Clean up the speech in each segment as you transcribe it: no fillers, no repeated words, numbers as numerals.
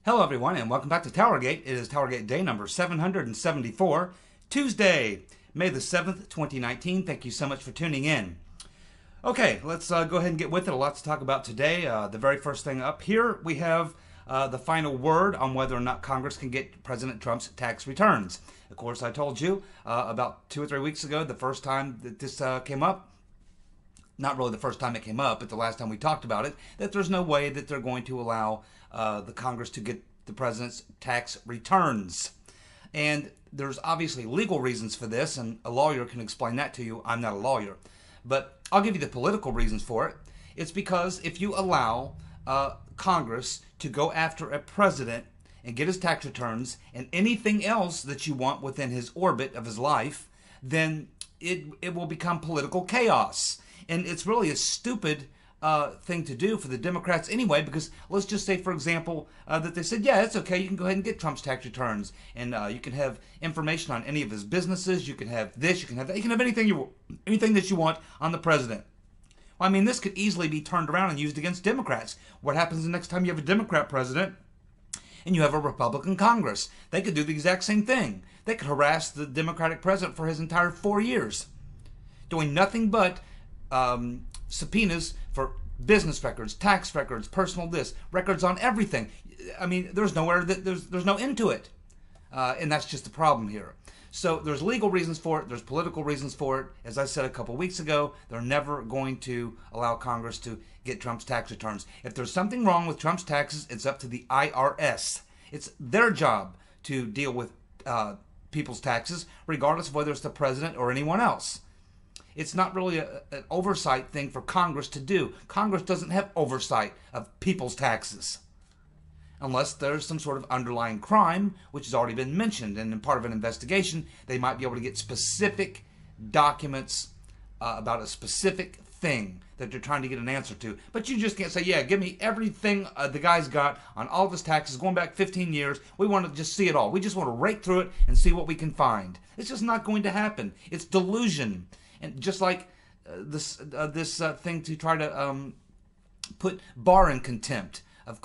Hello everyone and welcome back to TowerGate. It is TowerGate day number 774, Tuesday, May the 7th, 2019. Thank you so much for tuning in. Okay, let's go ahead and get with it. A lot to talk about today. The very first thing up here, we have the final word on whether or not Congress can get President Trump's tax returns. Of course, I told you about 2 or 3 weeks ago, the first time that this came up, not really the first time it came up, but the last time we talked about it, that there's no way that they're going to allow the Congress to get the president's tax returns. And there's obviously legal reasons for this, and a lawyer can explain that to you. I'm not a lawyer. But I'll give you the political reasons for it. It's because if you allow Congress to go after a president and get his tax returns and anything else that you want within his orbit of his life, then it will become political chaos. And it's really a stupid thing to do for the Democrats anyway, because let's just say, for example, that they said, yeah, it's okay, you can go ahead and get Trump's tax returns, and you can have information on any of his businesses, you can have this, you can have that, you can have anything that you want on the president. Well, I mean, this could easily be turned around and used against Democrats. What happens the next time you have a Democrat president and you have a Republican Congress? They could do the exact same thing. They could harass the Democratic president for his entire 4 years, doing nothing but subpoenas for business records, tax records, personal records on everything. I mean, there's no end to it. And that's just the problem here. So there's legal reasons for it. There's political reasons for it. As I said a couple weeks ago, they're never going to allow Congress to get Trump's tax returns. If there's something wrong with Trump's taxes, it's up to the IRS. It's their job to deal with people's taxes, regardless of whether it's the president or anyone else. It's not really an oversight thing for Congress to do. Congress doesn't have oversight of people's taxes, unless there's some sort of underlying crime, which has already been mentioned. And in part of an investigation, they might be able to get specific documents about a specific thing that they're trying to get an answer to. But you just can't say, yeah, give me everything the guy's got on all of his taxes going back 15 years. We want to just see it all. We just want to rake through it and see what we can find. It's just not going to happen. It's delusion. And just like this thing to try to put Barr in contempt of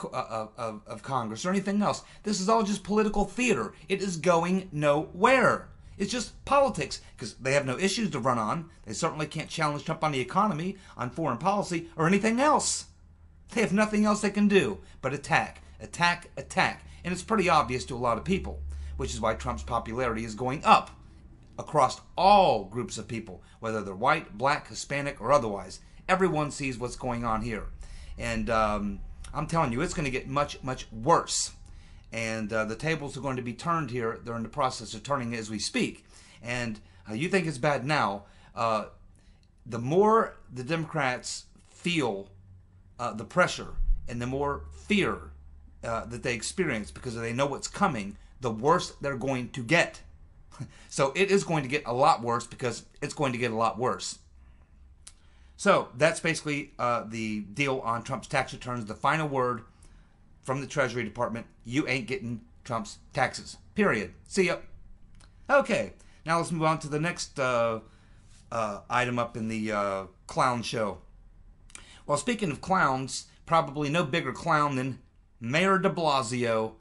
Congress or anything else, this is all just political theater. It is going nowhere. It's just politics, because they have no issues to run on. They certainly can't challenge Trump on the economy, on foreign policy, or anything else. They have nothing else they can do but attack, attack, attack. And it's pretty obvious to a lot of people, which is why Trump's popularity is going up across all groups of people, whether they're white, black, Hispanic, or otherwise. Everyone sees what's going on here. And I'm telling you, it's going to get much, much worse. And the tables are going to be turned here. They're in the process of turning as we speak. And you think it's bad now. The more the Democrats feel the pressure and the more fear that they experience because they know what's coming, the worse they're going to get. So it is going to get a lot worse, because it's going to get a lot worse. So that's basically the deal on Trump's tax returns. The final word from the Treasury Department: you ain't getting Trump's taxes. Period. See ya. Okay, now let's move on to the next item up in the clown show. Well, speaking of clowns, probably no bigger clown than Mayor de Blasio.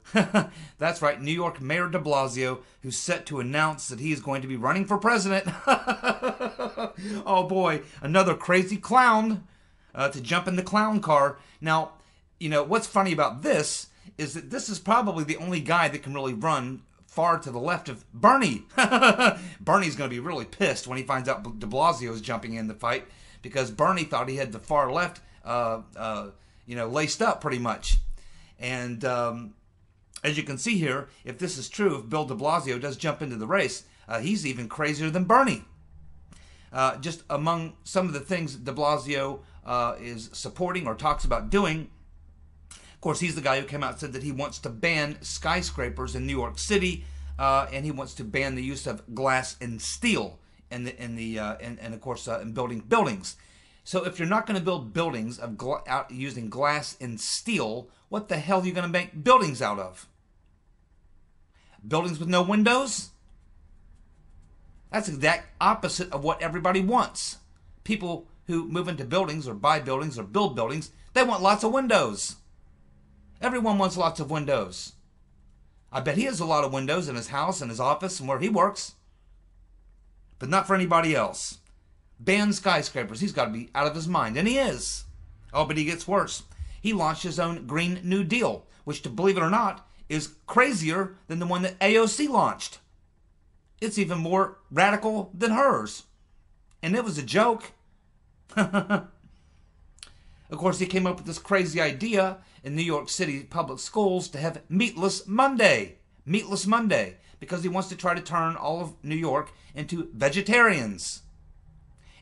That's right, New York Mayor de Blasio, who's set to announce that he is going to be running for president. Oh boy, another crazy clown to jump in the clown car. Now, you know, what's funny about this is that this is probably the only guy that can really run far to the left of Bernie. Bernie's going to be really pissed when he finds out de Blasio is jumping in the fight, because Bernie thought he had the far left laced up pretty much. And as you can see here, if this is true, if Bill de Blasio does jump into the race, he's even crazier than Bernie. Just among some of the things de Blasio is supporting or talks about doing, of course, he's the guy who came out and said that he wants to ban skyscrapers in New York City, and he wants to ban the use of glass and steel in building buildings. So if you're not going to build buildings using glass and steel, what the hell are you going to make buildings out of? Buildings with no windows? That's the exact opposite of what everybody wants. People who move into buildings or buy buildings or build buildings, they want lots of windows. Everyone wants lots of windows. I bet he has a lot of windows in his house and his office and where he works. But not for anybody else. Ban skyscrapers. He's got to be out of his mind. And he is. Oh, but he gets worse. He launched his own Green New Deal, which, to believe it or not, is crazier than the one that AOC launched. It's even more radical than hers. And it was a joke. Of course, he came up with this crazy idea in New York City public schools to have Meatless Monday. Meatless Monday. Because he wants to try to turn all of New York into vegetarians.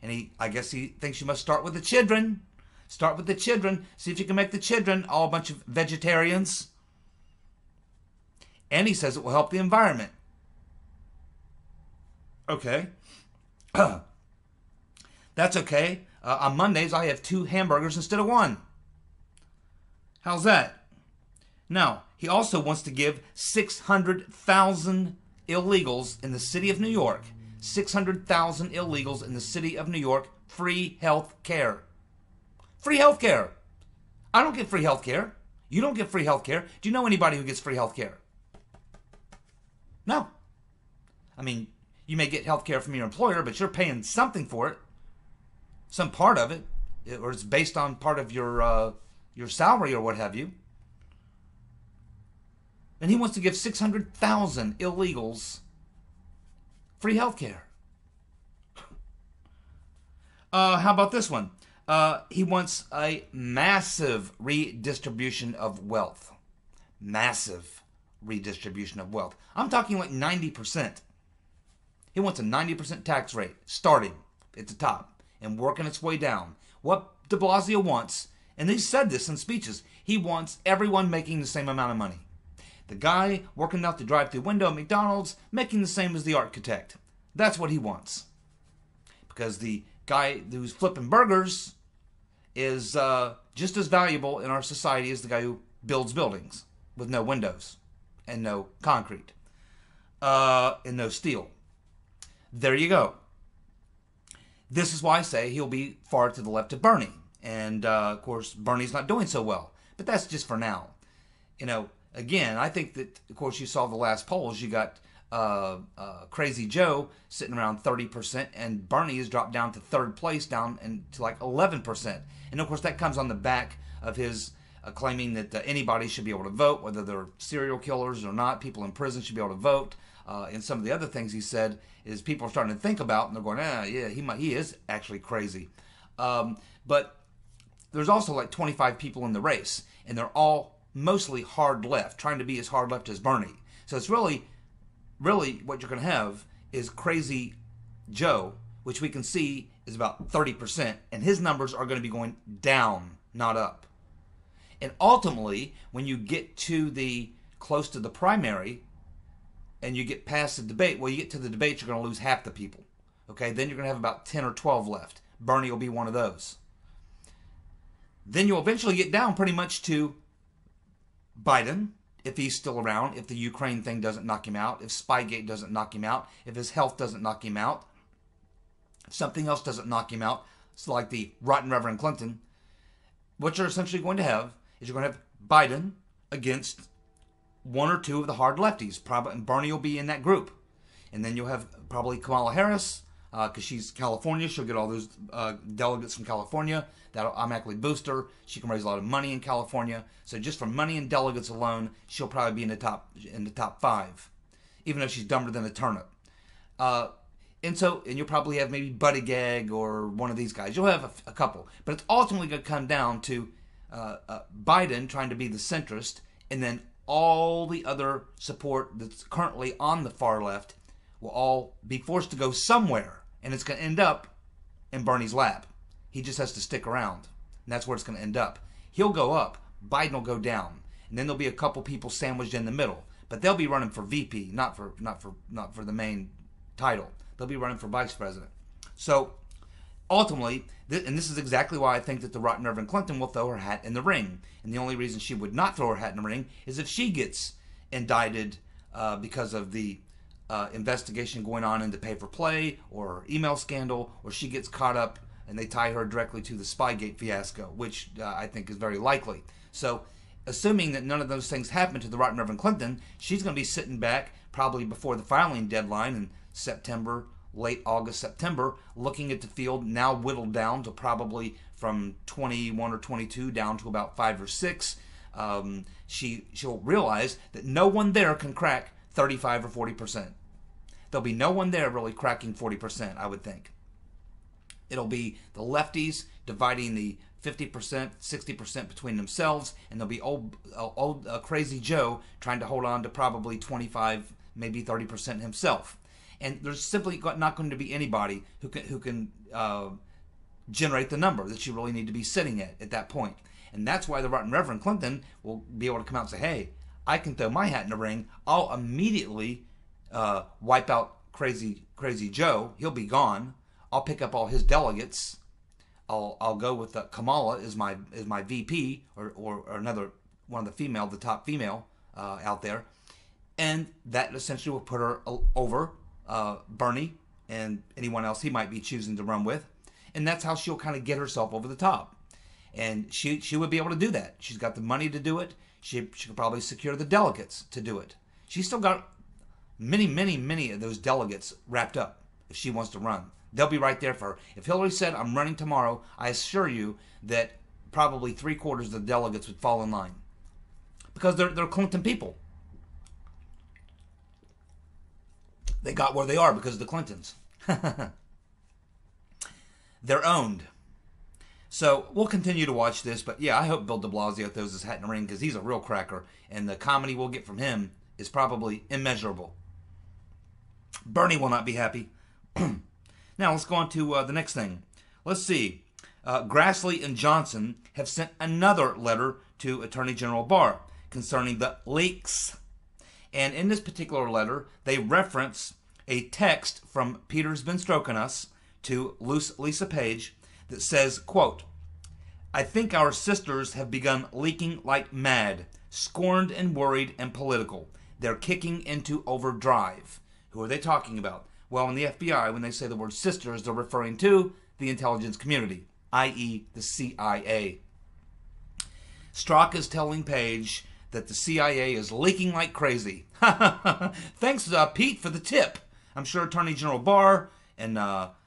And I guess he thinks you must start with the children. Start with the children. See if you can make the children all a bunch of vegetarians. And he says it will help the environment. Okay. That's okay. On Mondays, I have 2 hamburgers instead of 1. How's that? Now, he also wants to give 600,000 illegals in the city of New York, 600,000 illegals in the city of New York, free health care. Free health care. I don't get free health care. You don't get free health care. Do you know anybody who gets free health care? No. I mean, you may get health care from your employer, but you're paying something for it. Some part of it. Or it's based on part of your salary or what have you. And he wants to give 600,000 illegals free health care. How about this one? He wants a massive redistribution of wealth. Massive redistribution of wealth. I'm talking like 90%. He wants a 90% tax rate, starting at the top and working its way down. What de Blasio wants, and he said this in speeches, he wants everyone making the same amount of money. The guy working out the drive-thru window at McDonald's making the same as the architect. That's what he wants. Because the guy who's flipping burgers is just as valuable in our society as the guy who builds buildings with no windows and no concrete and no steel. There you go. This is why I say he'll be far to the left of Bernie. And, of course, Bernie's not doing so well. But that's just for now. You know, again, I think that, of course, you saw the last polls. You got Crazy Joe sitting around 30%, and Bernie has dropped down to 3rd place, down to like 11%. And, of course, that comes on the back of his claiming that anybody should be able to vote, whether they're serial killers or not. People in prison should be able to vote. And some of the other things he said is people are starting to think about, and they're going, yeah, he is actually crazy. But there's also like 25 people in the race, and they're all mostly hard left, trying to be as hard left as Bernie. So it's really what you're going to have is Crazy Joe, which we can see is about 30%, and his numbers are going to be going down, not up. And ultimately, when you get to the close to the primary, and you get past the debate, well, you get to the debate, you're going to lose half the people. Okay, then you're going to have about 10 or 12 left. Bernie will be one of those. Then you'll eventually get down pretty much to Biden, if he's still around, if the Ukraine thing doesn't knock him out, if Spygate doesn't knock him out, if his health doesn't knock him out, if something else doesn't knock him out, it's like the rotten Reverend Clinton. What you're essentially going to have is you're going to have Biden against 1 or 2 of the hard lefties. Probably, and Bernie will be in that group. And then you'll have probably Kamala Harris, because she's California. She'll get all those delegates from California. That'll automatically boost her. She can raise a lot of money in California. So just from money and delegates alone, she'll probably be in the top 5, even though she's dumber than a turnip. And you'll probably have maybe Buttigieg or one of these guys. You'll have a couple. But it's ultimately going to come down to Biden trying to be the centrist, and then all the other support that's currently on the far left will all be forced to go somewhere, and it's going to end up in Bernie's lap. He just has to stick around, and that's where it's going to end up. He'll go up, Biden will go down, and then there'll be a couple people sandwiched in the middle, but they'll be running for VP, not for the main title. They'll be running for vice president. So ultimately, and this is exactly why I think that the rotten Reverend Clinton will throw her hat in the ring. And the only reason she would not throw her hat in the ring is if she gets indicted because of the investigation going on into pay-for-play or email scandal, or she gets caught up and they tie her directly to the Spygate fiasco, which I think is very likely. So assuming that none of those things happen to the Right Reverend Clinton, she's going to be sitting back probably before the filing deadline in September, late August, September, looking at the field now whittled down to probably from 21 or 22 down to about 5 or 6. She'll realize that no one there can crack 35 or 40%. There'll be no one there really cracking 40%, I would think. It'll be the lefties dividing the 50%, 60% between themselves, and there'll be old crazy Joe trying to hold on to probably 25, maybe 30% himself. And there's simply not going to be anybody who can generate the number that you really need to be sitting at that point. And that's why the Right Reverend Clinton will be able to come out and say, hey, I can throw my hat in the ring. I'll immediately wipe out crazy Joe. He'll be gone. I'll pick up all his delegates. I'll go with Kamala as my VP or another one of the top female out there, and that essentially will put her over Bernie and anyone else he might be choosing to run with, and that's how she'll kind of get herself over the top. And she would be able to do that. She's got the money to do it. She could probably secure the delegates to do it. She's still got many of those delegates wrapped up if she wants to run. They'll be right there for her. If Hillary said, I'm running tomorrow, I assure you that probably 3/4 of the delegates would fall in line. Because they're Clinton people. They got where they are because of the Clintons. They're owned. So we'll continue to watch this, but yeah, I hope Bill de Blasio throws his hat in the ring because he's a real cracker, and the comedy we'll get from him is probably immeasurable. Bernie will not be happy. Now let's go on to the next thing. Let's see. Grassley and Johnson have sent another letter to Attorney General Barr concerning the leaks. And in this particular letter, they reference a text from Peter's Been Stroking Us to Lisa Page that says, quote, I think our sisters have begun leaking like mad, scorned and worried and political. They're kicking into overdrive. Who are they talking about? Well, in the FBI, when they say the word sisters, they're referring to the intelligence community, i.e. the CIA. Strzok is telling Page that the CIA is leaking like crazy. Thanks, Pete, for the tip. I'm sure Attorney General Barr and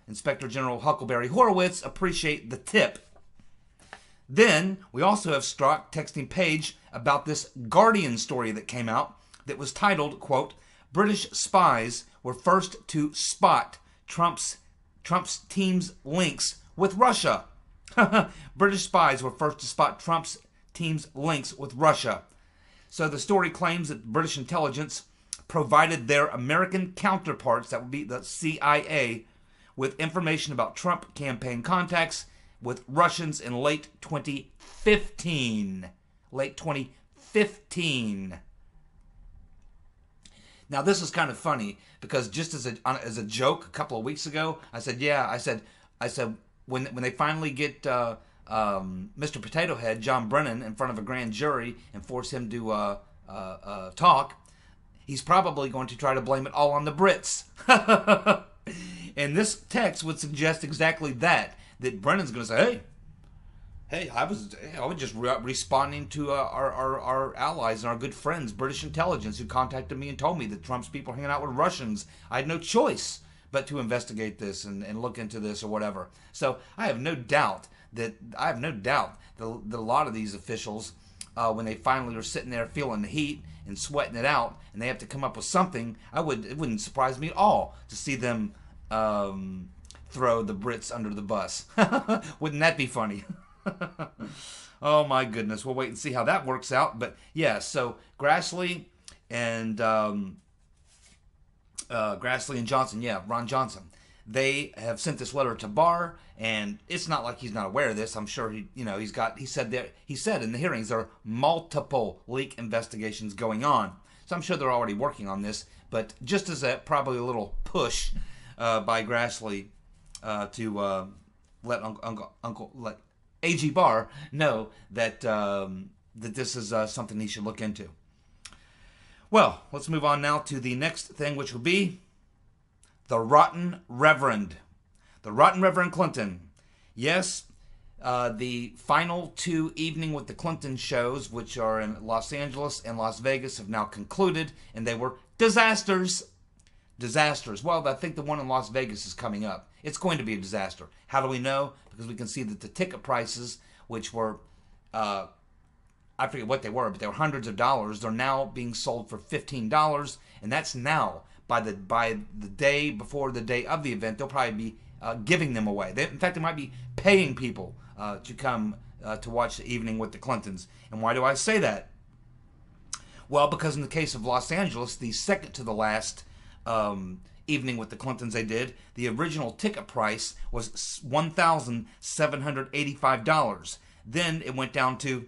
Inspector General Huckleberry Horowitz appreciate the tip. Then, we also have Strzok texting Page about this Guardian story that came out that was titled, quote, British spies were first to spot Trump's team's links with Russia. British spies were first to spot Trump's team's links with Russia. So the story claims that British intelligence provided their American counterparts, that would be the CIA, with information about Trump campaign contacts with Russians in late 2015. Late 2015. Now, this is kind of funny because just as a joke a couple of weeks ago, I said, when they finally get Mr. Potato Head, John Brennan, in front of a grand jury and force him to talk, he's probably going to try to blame it all on the Brits. And this text would suggest exactly that Brennan's going to say, hey, I was just responding to our allies and our good friends, British intelligence, who contacted me and told me that Trump's people are hanging out with Russians. I had no choice but to investigate this and look into this or whatever. So I have no doubt that a lot of these officials, when they finally are sitting there feeling the heat and sweating it out, and they have to come up with something, it wouldn't surprise me at all to see them throw the Brits under the bus. Wouldn't that be funny? Oh my goodness, we'll wait and see how that works out. But yeah, so Grassley and Johnson, Ron Johnson, they have sent this letter to Barr, and it's not like he's not aware of this. I'm sure he said in the hearings there are multiple leak investigations going on. So I'm sure they're already working on this, but just as probably a little push by Grassley to let let A.G. Barr know that that this is something he should look into. Well, let's move on now to the next thing, which will be the Rotten Reverend. The Rotten Reverend Clinton. Yes, The final two Evening with the Clintons shows, which are in Los Angeles and Las Vegas, have now concluded, and they were disasters. Disasters. Well, I think the one in Las Vegas is coming up. It's going to be a disaster. How do we know? Because we can see that the ticket prices, which were, I forget what they were, but they were hundreds of dollars. They're now being sold for $15, and that's now. By the day before the day of the event, they'll probably be giving them away. In fact, they might be paying people to come to watch the Evening with the Clintons. And why do I say that? Well, because in the case of Los Angeles, the second to the last Evening with the Clintons they did, the original ticket price was $1,785. Then it went down to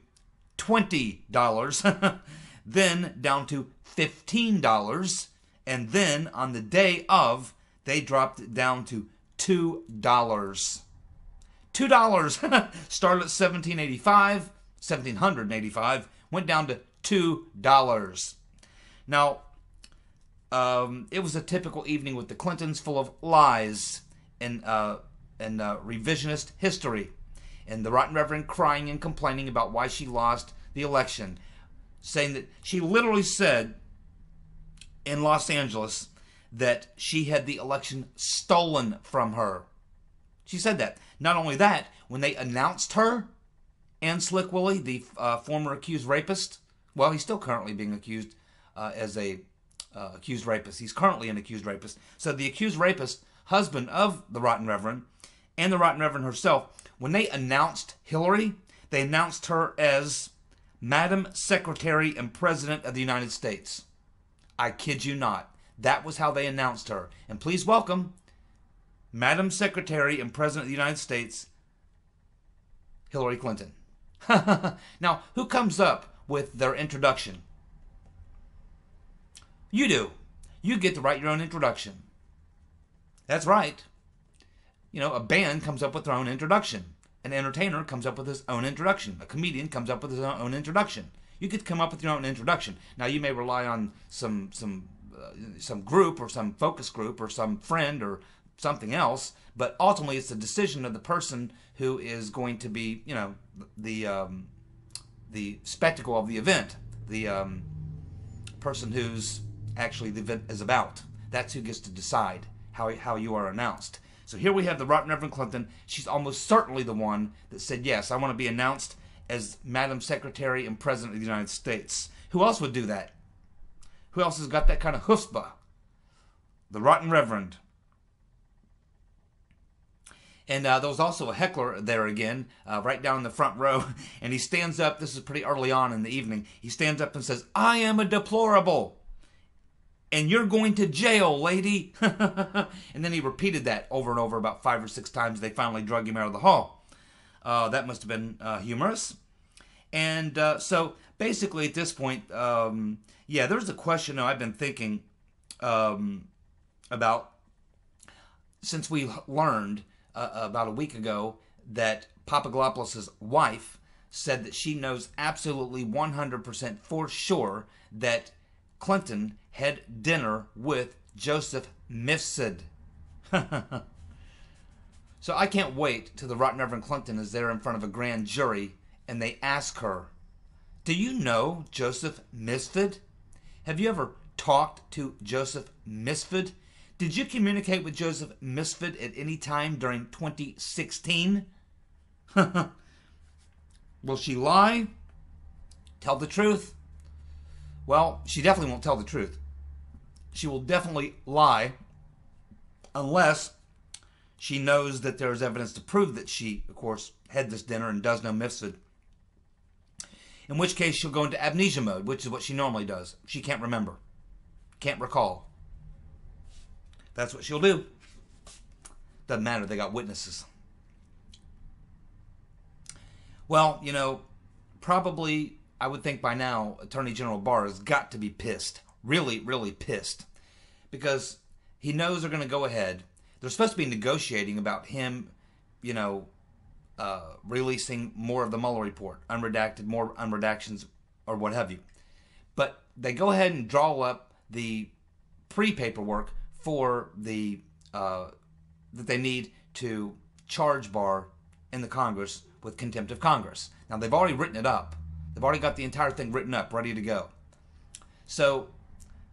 $20. Then down to $15. And then on the day of, they dropped it down to $2. $2 started at $1,785, went down to $2. Now, it was a typical Evening with the Clintons, full of lies and revisionist history, and the Rotten Reverend crying and complaining about why she lost the election, saying that she literally said in Los Angeles that she had the election stolen from her. She said that. Not only that, when they announced her and Slick Willie, the former accused rapist, well, he's still currently being accused as a accused rapist. He's currently an accused rapist. So the accused rapist, husband of the Rotten Reverend, and the Rotten Reverend herself, when they announced Hillary, they announced her as Madam Secretary and President of the United States. I kid you not. That was how they announced her. And please welcome Madam Secretary and President of the United States, Hillary Clinton. Now, who comes up with their introduction? You do. You get to write your own introduction. That's right. You know, a band comes up with their own introduction. An entertainer comes up with his own introduction. A comedian comes up with his own introduction. You get to come up with your own introduction. Now, you may rely on some group or some focus group or some friend or something else, but ultimately it's the decision of the person who is going to be, you know, the spectacle of the event, the person who's actually the event is about. That's who gets to decide how you are announced. So here we have the Rotten Reverend Clinton. She's almost certainly the one that said, yes, I want to be announced as Madam Secretary and President of the United States. Who else would do that? Who else has got that kind of chutzpah? The Rotten Reverend. And there was also a heckler there again, right down in the front row. And he stands up, this is pretty early on in the evening, he stands up and says, I am a deplorable. And you're going to jail, lady. And then he repeated that over and over about 5 or 6 times. They finally drug him out of the hall. That must have been humorous. And so basically at this point, yeah, there's a question I've been thinking about since we learned about a week ago that Papaglopoulos' wife said that she knows absolutely 100% for sure that Clinton had dinner with Joseph Mifsud. So I can't wait till the Rotten Reverend Clinton is there in front of a grand jury and they ask her, do you know Joseph Mifsud? Have you ever talked to Joseph Mifsud? Did you communicate with Joseph Mifsud at any time during 2016? Will she lie? Tell the truth? Well, she definitely won't tell the truth. She will definitely lie unless she knows that there's evidence to prove that she, of course, had this dinner and does know Mifsud. In which case, she'll go into amnesia mode, which is what she normally does. She can't remember. Can't recall. That's what she'll do. Doesn't matter. They got witnesses. Well, you know, probably, I would think by now, Attorney General Barr has got to be pissed. Really, really pissed. Because he knows they're going to go ahead. They're supposed to be negotiating about him, you know, releasing more of the Mueller report, unredacted, more unredactions, or what have you. But they go ahead and draw up the pre-paperwork for the that they need to charge Barr in the Congress with contempt of Congress. Now, they've already written it up. They've already got the entire thing written up, ready to go. So,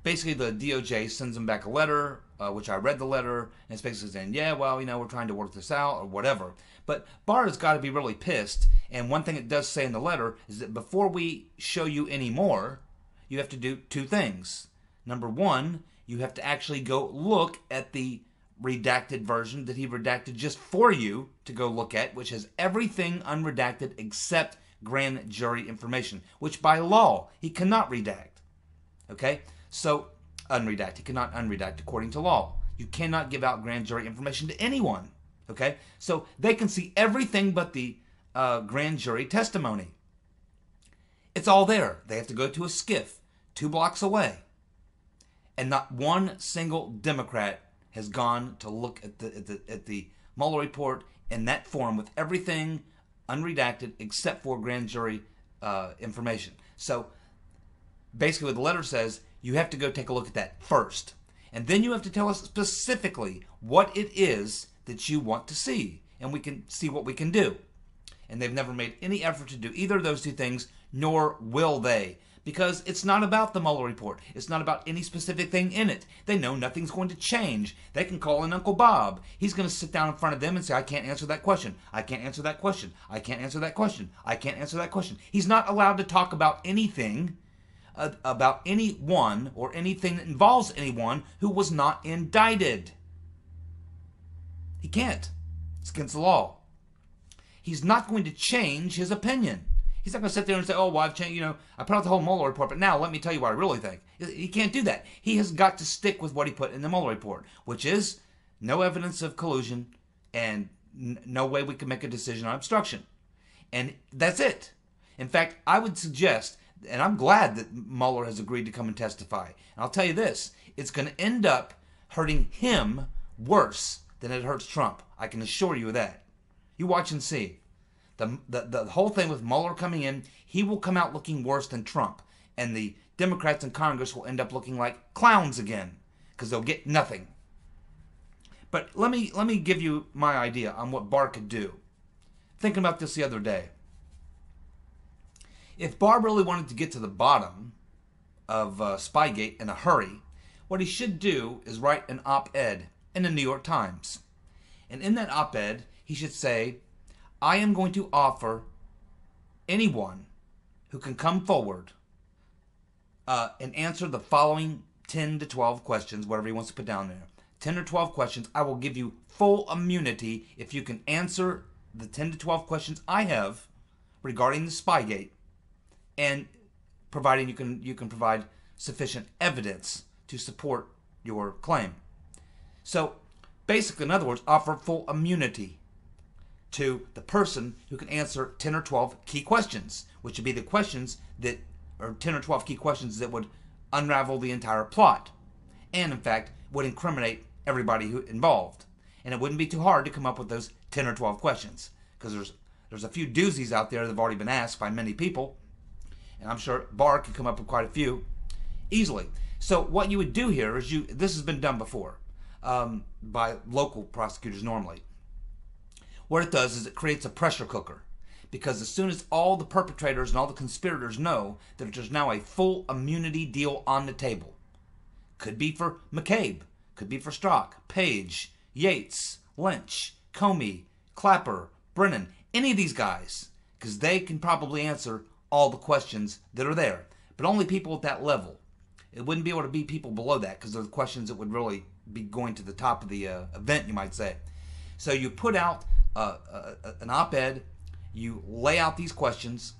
basically, the DOJ sends them back a letter, which I read the letter, and it's basically saying, yeah, well, we're trying to work this out, or whatever. But Barr has got to be really pissed, and one thing it does say in the letter is that before we show you any more, you have to do two things. Number one, you have to actually go look at the redacted version that he redacted just for you to go look at, which has everything unredacted except grand jury information, which by law he cannot redact. Okay? So, unredact. He cannot unredact according to law. You cannot give out grand jury information to anyone. Okay? So, they can see everything but the grand jury testimony. It's all there. They have to go to a skiff 2 blocks away. And not one single Democrat has gone to look at the Mueller report in that form with everything unredacted except for grand jury information. So basically what the letter says, you have to go take a look at that first. And then you have to tell us specifically what it is that you want to see. And we can see what we can do. And they've never made any effort to do either of those two things, nor will they. Because it's not about the Mueller report. It's not about any specific thing in it. They know nothing's going to change. They can call in Uncle Bob. He's going to sit down in front of them and say, I can't answer that question. I can't answer that question. I can't answer that question. I can't answer that question. He's not allowed to talk about anything, about anyone or anything that involves anyone who was not indicted. He can't. It's against the law. He's not going to change his opinion. He's not going to sit there and say, oh, well, I've changed, I put out the whole Mueller report, but now let me tell you what I really think. He can't do that. He has got to stick with what he put in the Mueller report, which is no evidence of collusion and no way we can make a decision on obstruction. And that's it. In fact, I would suggest, and I'm glad that Mueller has agreed to come and testify. And I'll tell you this, it's going to end up hurting him worse than it hurts Trump. I can assure you of that. You watch and see. The whole thing with Mueller coming in, he will come out looking worse than Trump. And the Democrats in Congress will end up looking like clowns again. Because they'll get nothing. But let me give you my idea on what Barr could do. Thinking about this the other day. If Barr really wanted to get to the bottom of Spygate in a hurry, what he should do is write an op-ed in the New York Times. And in that op-ed, he should say, I am going to offer anyone who can come forward and answer the following 10 to 12 questions, whatever he wants to put down there. 10 or 12 questions. I will give you full immunity if you can answer the 10 to 12 questions I have regarding the Spygate, and providing you can provide sufficient evidence to support your claim. So basically, in other words, offer full immunity to the person who can answer 10 or 12 key questions, which would be the questions that, or 10 or 12 key questions that would unravel the entire plot, and in fact would incriminate everybody who involved. And it wouldn't be too hard to come up with those 10 or 12 questions, because there's a few doozies out there that have already been asked by many people, and I'm sure Barr could come up with quite a few easily. So what you would do here is this has been done before by local prosecutors normally. What it does is it creates a pressure cooker, because as soon as all the perpetrators and all the conspirators know that there's now a full immunity deal on the table, could be for McCabe, could be for Strzok, Page, Yates, Lynch, Comey, Clapper, Brennan, any of these guys, because they can probably answer all the questions that are there, but only people at that level. It wouldn't be able to be people below that, because they're the questions that would really be going to the top of the event, you might say. So you put out an op-ed, you lay out these questions,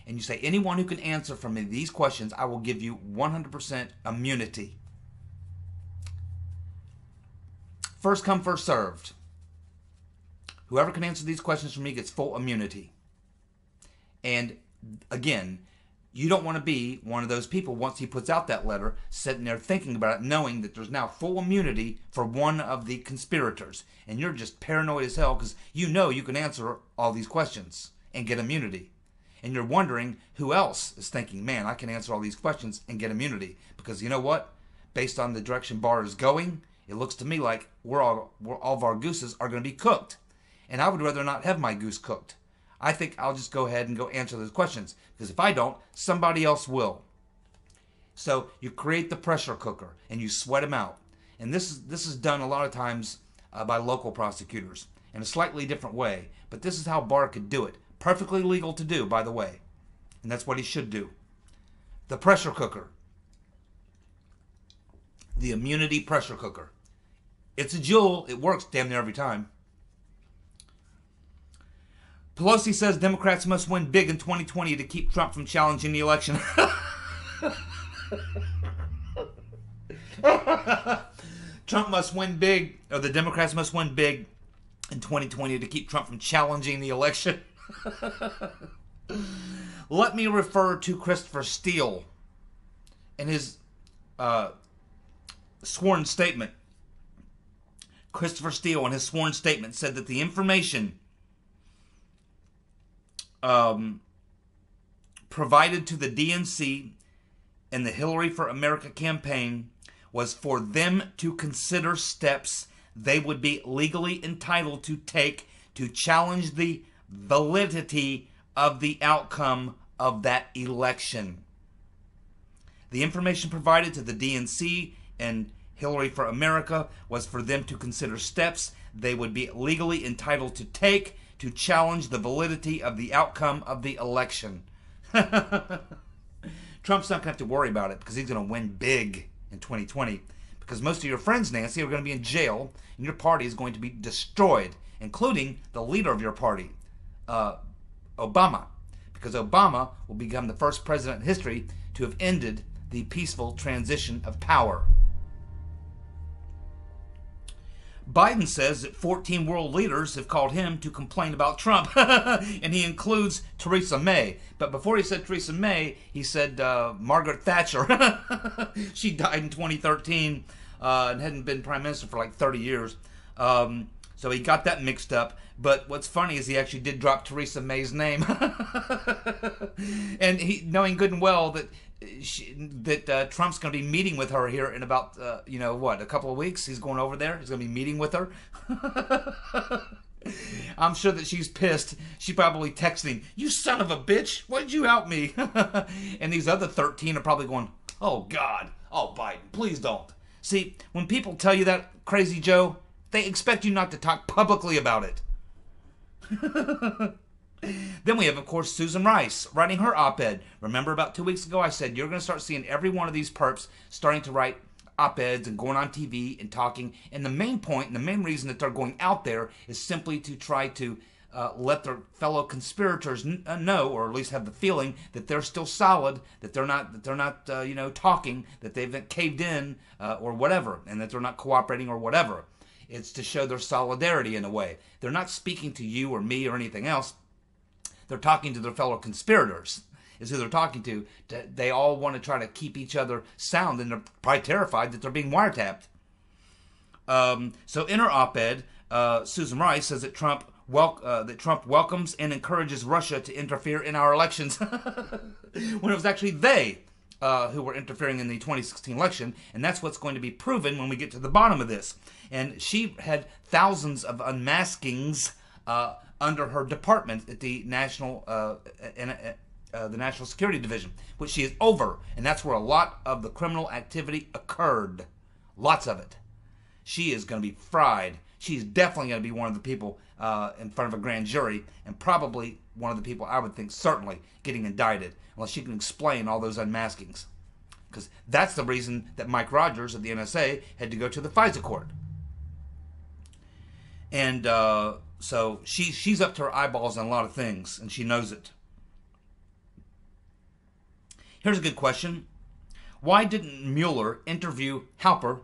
and you say, anyone who can answer from these questions, I will give you 100% immunity. First come, first served. Whoever can answer these questions for me gets full immunity. And again, you don't want to be one of those people, once he puts out that letter, sitting there thinking about it, knowing that there's now full immunity for one of the conspirators. And you're just paranoid as hell, because you know you can answer all these questions and get immunity. And you're wondering who else is thinking, man, I can answer all these questions and get immunity. Because you know what? Based on the direction Barr is going, it looks to me like all of our gooses are going to be cooked. And I would rather not have my goose cooked. I think I'll just go ahead and go answer those questions, because if I don't, somebody else will. So you create the pressure cooker and you sweat them out. And this is done a lot of times by local prosecutors in a slightly different way. But this is how Barr could do it. Perfectly legal to do, by the way. And that's what he should do. The pressure cooker. The immunity pressure cooker. It's a jewel. It works damn near every time. Pelosi says Democrats must win big in 2020 to keep Trump from challenging the election. Trump must win big, or the Democrats must win big in 2020 to keep Trump from challenging the election. Let me refer to Christopher Steele in his sworn statement. Christopher Steele in his sworn statement said that the information provided to the DNC and the Hillary for America campaign was for them to consider steps they would be legally entitled to take to challenge the validity of the outcome of that election. The information provided to the DNC and Hillary for America was for them to consider steps they would be legally entitled to take to challenge the validity of the outcome of the election. Trump's not going to have to worry about it because he's going to win big in 2020. Because most of your friends, Nancy, are going to be in jail and your party is going to be destroyed, including the leader of your party, Obama. Because Obama will become the first president in history to have ended the peaceful transition of power. Biden says that 14 world leaders have called him to complain about Trump, and he includes Theresa May. But before he said Theresa May, he said Margaret Thatcher. She died in 2013 and hadn't been prime minister for like 30 years. So he got that mixed up. But what's funny is he actually did drop Theresa May's name. And he, knowing good and well that Trump's going to be meeting with her here in about, a couple of weeks. He's going over there. He's going to be meeting with her. I'm sure that she's pissed. She probably texted him, "You son of a bitch, why did you help me?" And these other 13 are probably going, "Oh, God. Oh, Biden, please don't." See, when people tell you that, Crazy Joe, they expect you not to talk publicly about it. Then we have, of course, Susan Rice writing her op-ed. Remember about 2 weeks ago I said you're going to start seeing every one of these perps starting to write op-eds and going on TV and talking. And the main point and the main reason that they're going out there is simply to try to let their fellow conspirators know, or at least have the feeling that they're still solid, that they're not talking, that they've caved in or whatever, and that they're not cooperating or whatever. It's to show their solidarity in a way. They're not speaking to you or me or anything else. They're talking to their fellow conspirators, is who they're talking to. They all want to try to keep each other sound, and they're probably terrified that they're being wiretapped. So in her op-ed, Susan Rice says that Trump welcomes and encourages Russia to interfere in our elections, when it was actually they who were interfering in the 2016 election, and that's what's going to be proven when we get to the bottom of this. And she had thousands of unmaskings under her department at the National Security Division, which she is over, and that's where a lot of the criminal activity occurred. Lots of it. She is going to be fried. She's definitely going to be one of the people in front of a grand jury, and probably one of the people, I would think, certainly getting indicted, unless she can explain all those unmaskings. Because that's the reason that Mike Rogers of the NSA had to go to the FISA court. And so she's up to her eyeballs on a lot of things, and she knows it. Here's a good question. Why didn't Mueller interview Halper,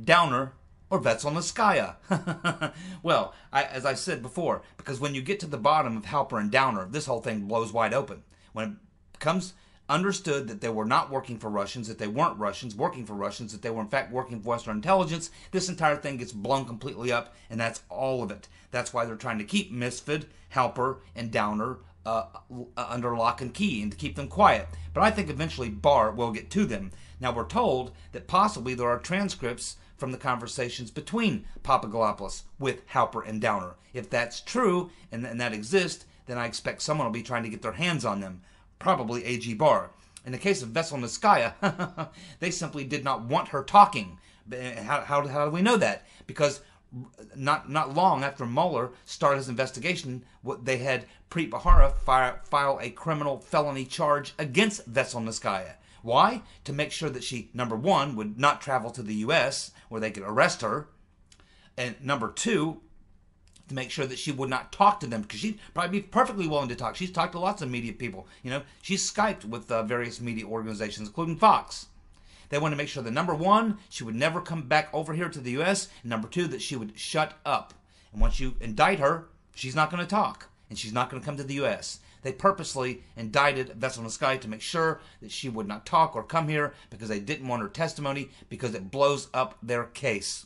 Downer, or Vetselnskaya? Well, as I said before, because when you get to the bottom of Halper and Downer, this whole thing blows wide open. When it becomes understood that they were not working for Russians, that they weren't Russians working for Russians, that they were in fact working for Western intelligence, this entire thing gets blown completely up, and that's all of it. That's why they're trying to keep Misfit, Halper, and Downer under lock and key and to keep them quiet. But I think eventually Barr will get to them. Now we're told that possibly there are transcripts from the conversations between Papadopoulos with Halper and Downer. If that's true and that exists, then I expect someone will be trying to get their hands on them, probably A.G. Barr. In the case of Veselnitskaya, they simply did not want her talking. How do we know that? Because not long after Mueller started his investigation, they had Preet Bharara file a criminal felony charge against Veselnitskaya. Why? To make sure that she, number one, would not travel to the U.S. where they could arrest her, and number two, to make sure that she would not talk to them, because she'd probably be perfectly willing to talk. She's talked to lots of media people. She's Skyped with various media organizations, including Fox. They want to make sure that, number one, she would never come back over here to the U.S., and number two, that she would shut up. And once you indict her, she's not going to talk, and she's not going to come to the U.S. They purposely indicted Veselnitskaya to make sure that she would not talk or come here because they didn't want her testimony, because it blows up their case.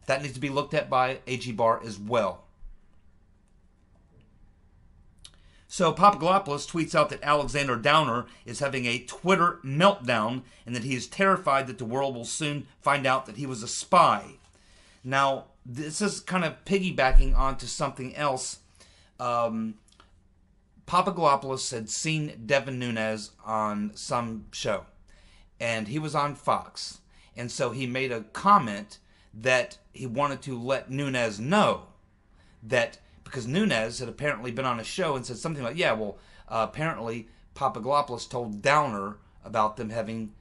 That needs to be looked at by A.G. Barr as well. So Papadopoulos tweets out that Alexander Downer is having a Twitter meltdown and that he is terrified that the world will soon find out that he was a spy. Now, this is kind of piggybacking onto something else. Papadopoulos had seen Devin Nunes on some show, and he was on Fox. And so he made a comment that he wanted to let Nunes know that, because Nunes had apparently been on a show and said something like, apparently Papadopoulos told Downer about them having,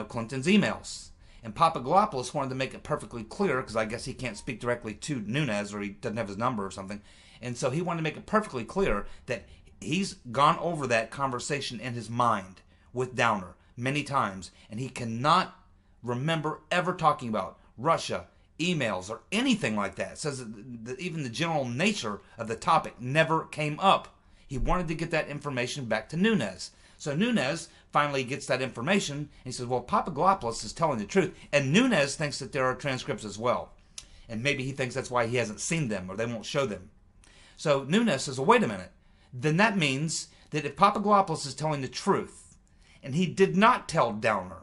Clinton's emails. And Papadopoulos wanted to make it perfectly clear, because I guess he can't speak directly to Nunes, or he doesn't have his number or something. And so he wanted to make it perfectly clear that he's gone over that conversation in his mind with Downer many times, and he cannot remember ever talking about Russia, emails, or anything like that. It says that even the general nature of the topic never came up. He wanted to get that information back to Nunes. So Nunes finally gets that information, and he says, well, Papadopoulos is telling the truth. And Nunes thinks that there are transcripts as well. And maybe he thinks that's why he hasn't seen them, or they won't show them. So Nunes says, well, wait a minute. Then that means that if Papadopoulos is telling the truth, and he did not tell Downer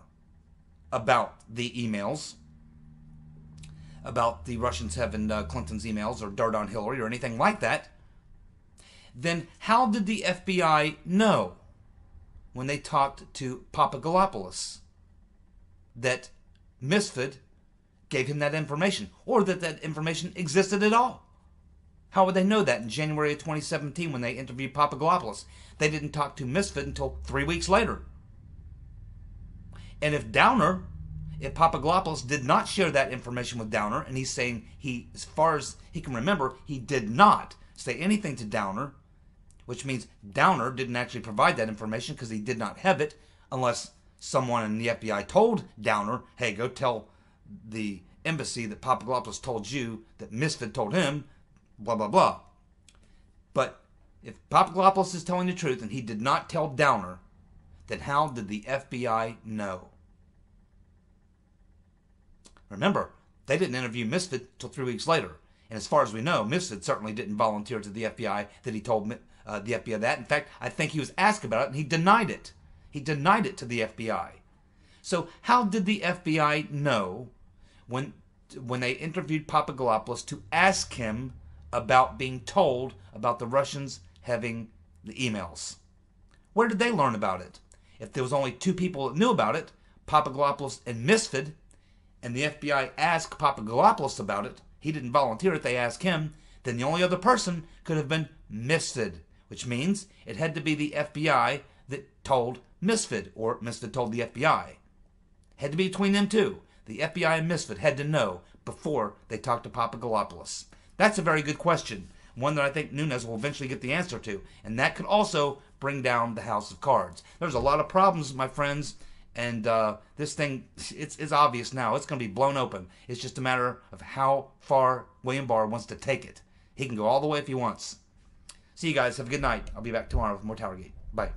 about the emails, about the Russians having Clinton's emails or dirt on Hillary or anything like that, then how did the FBI know when they talked to Papadopoulos that Misfit gave him that information, or that that information existed at all? How would they know that in January of 2017 when they interviewed Papadopoulos? They didn't talk to Misfit until 3 weeks later. And if Papadopoulos did not share that information with Downer, and he's saying as far as he can remember, he did not say anything to Downer, which means Downer didn't actually provide that information because he did not have it, unless someone in the FBI told Downer, hey, go tell the embassy that Papadopoulos told you that Misfit told him, blah, blah, blah. But if Papadopoulos is telling the truth and he did not tell Downer, then how did the FBI know? Remember, they didn't interview Misfit until 3 weeks later. And as far as we know, Misfit certainly didn't volunteer to the FBI that he told the FBI that. In fact, I think he was asked about it and he denied it. He denied it to the FBI. So how did the FBI know when they interviewed Papadopoulos to ask him about being told about the Russians having the emails? Where did they learn about it? If there was only two people that knew about it, Papadopoulos and Misfit, and the FBI asked Papadopoulos about it, he didn't volunteer it, they asked him, then the only other person could have been Misfit, which means it had to be the FBI that told Misfit, or Misfit told the FBI. It had to be between them two. The FBI and Misfit had to know before they talked to Papadopoulos. That's a very good question, one that I think Nunes will eventually get the answer to, and that could also bring down the House of Cards. There's a lot of problems, my friends, and this thing, it's obvious now. It's going to be blown open. It's just a matter of how far William Barr wants to take it. He can go all the way if he wants. See you guys. Have a good night. I'll be back tomorrow with more TowerGate. Bye.